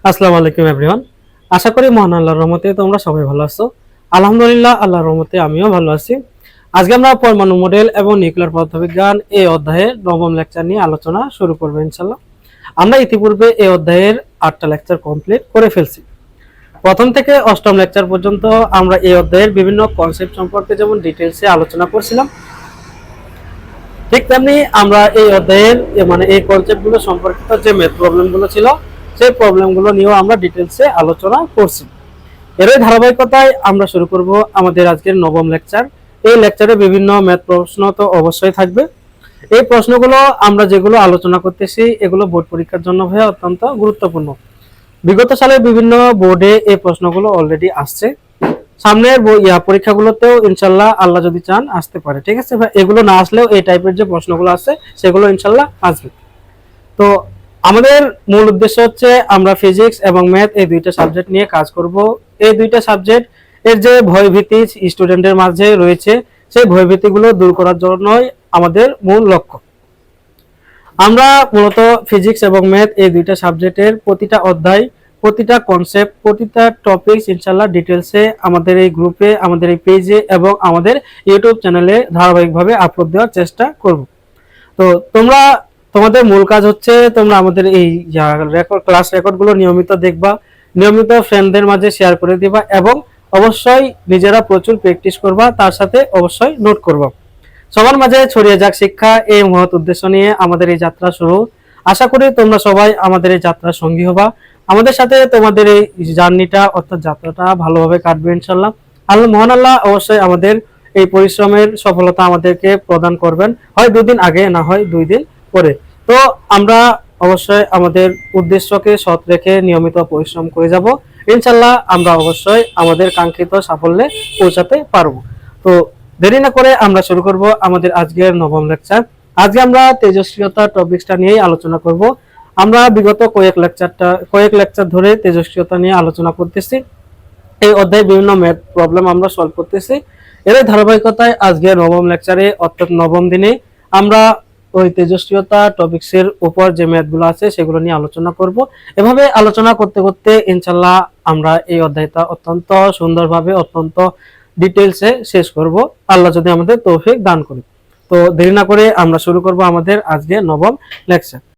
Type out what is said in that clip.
আসসালামু আলাইকুম এভরিওয়ান। আশা করি মহান আল্লাহর রহমতে তোমরা সবাই ভালো আছো। আলহামদুলিল্লাহ, আল্লাহর রহমতে আমিও ভালো আছি। আজকে আমরা পরমাণু মডেল এবং নিউক্লিয়ার পদার্থবিজ্ঞান এই অধ্যায়ের নবম লেকচার নিয়ে আলোচনা শুরু করব ইনশাআল্লাহ। আমরা ইতিপূর্বে এই অধ্যায়ের 8টা লেকচার কমপ্লিট করে ফেলছি। প্রথম থেকে অষ্টম লেকচার পর্যন্ত আমরা এই অধ্যায়ের বিভিন্ন কনসেপ্ট সম্পর্কে যেমন ডিটেইলসে আলোচনা করছিলাম, ঠিক তেমনি আমরা এই অধ্যায়ের এই কনসেপ্টগুলো সম্পর্কিত যে ম্যাথ প্রবলেমগুলো ছিল সেই প্রবলেমগুলো নিয়েও আমরা ডিটেইলসে আলোচনা করছি। এরই ধারাবাহিকতায় আমরা শুরু করব আমাদের আজকের নবম লেকচার। এই লেকচারে বিভিন্ন ম্যাথ প্রশ্ন তো অবশ্যই থাকবে। এই প্রশ্নগুলো আমরা যেগুলো আলোচনা করতেছি এগুলো বোর্ড পরীক্ষার জন্য ভাইয়া অত্যন্ত গুরুত্বপূর্ণ। বিগত সালে বিভিন্ন বোর্ডে এই প্রশ্নগুলো অলরেডি আসছে। সামনের পরীক্ষাগুলোতেও ইনশাল্লাহ আল্লাহ যদি চান আসতে পারে। ঠিক আছে ভাই, এগুলো না আসলেও এই টাইপের যে প্রশ্নগুলো আছে সেগুলো ইনশাল্লাহ আসবে। তো আমাদের মূল উদ্দেশ্য হচ্ছে আমরা ফিজিক্স এবং ম্যাথ এই দুইটা সাবজেক্ট নিয়ে কাজ করব। এই দুইটা সাবজেক্ট এর যে ভয়ভীতি স্টুডেন্টের মাঝে রয়েছে সেই ভয়ভীতিগুলো দূর করার জন্যই আমাদের মূল লক্ষ্য। আমরা মূলত ফিজিক্স এবং ম্যাথ এই দুইটা সাবজেক্টের প্রতিটা অধ্যায়, প্রতিটা কনসেপ্ট, প্রতিটা টপিকস ইনশাআল্লাহ ডিটেইলসে আমাদের এই গ্রুপে, আমাদের এই পেজে এবং আমাদের ইউটিউব চ্যানেলে ধারাবাহিকভাবে আপলোড দেওয়ার চেষ্টা করব। তো তোমাদের মূল কাজ হচ্ছে তোমরা আমাদের এই ক্লাস রেকর্ডগুলো নিয়মিত দেখবা, নিয়মিত ফ্রেন্ডদের মাঝে শেয়ার করে দিবা এবং অবশ্যই নিজেরা প্রচুর প্র্যাকটিস করবা, তার সাথে অবশ্যই নোট করবা। সবার মাঝে ছড়িয়ে যাক শিক্ষা, এই মহৎ উদ্দেশ্য নিয়ে আমাদের এই যাত্রা শুরু। আশা করি তোমরা সবাই আমাদের এই যাত্রার সঙ্গী হবা, আমাদের সাথে তোমাদের এই জার্নিটা অর্থাৎ যাত্রাটা ভালোভাবে কাটবে ইনশাল্লাহ। আল্লাহ মহান আল্লাহ অবশ্যই আমাদের এই পরিশ্রমের সফলতা আমাদেরকে প্রদান করবেন, হয় 2 দিন আগে না হয় 2 দিন পরে। তো আমরা অবশ্যই আমাদের উদ্দেশ্যকে সৎ রেখে নিয়মিত পরিশ্রম করে যাব ইনশাল্লাহ। আমরা অবশ্যই আমাদের কাঙ্ক্ষিত সাফল্যে পৌঁছাতে পারবো। তো দেরি না করে আমরা শুরু করব আমাদের আজকের নবম লেকচার। আজকে আমরা তেজস্ক্রিয়তা টপিকসটা নিয়েই আলোচনা করব। আমরা বিগত কয়েক লেকচার ধরে তেজস্ক্রিয়তা নিয়ে আলোচনা করতেছি। এই অধ্যায়ে বিভিন্ন ম্যাথ প্রবলেম আমরা সলভ করতেছি। এর ধারাবাহিকতায় আজকে নবম লেকচারে অর্থাৎ নবম দিনে আমরা ওই তেজস্ক্রিয়তা টপিকসের উপর যে ম্যাথগুলো আছে সেগুলো নিয়ে আলোচনা করব। এভাবে আলোচনা করতে করতে ইনশাল্লাহ আমরা এই অধ্যায়টা অত্যন্ত সুন্দরভাবে, অত্যন্ত ডিটেইলসে শেষ করব, আল্লাহ যদি আমাদের তৌফিক দান করে। তো দেরি না করে আমরা শুরু করব আমাদের আজকে নবম লেকচার।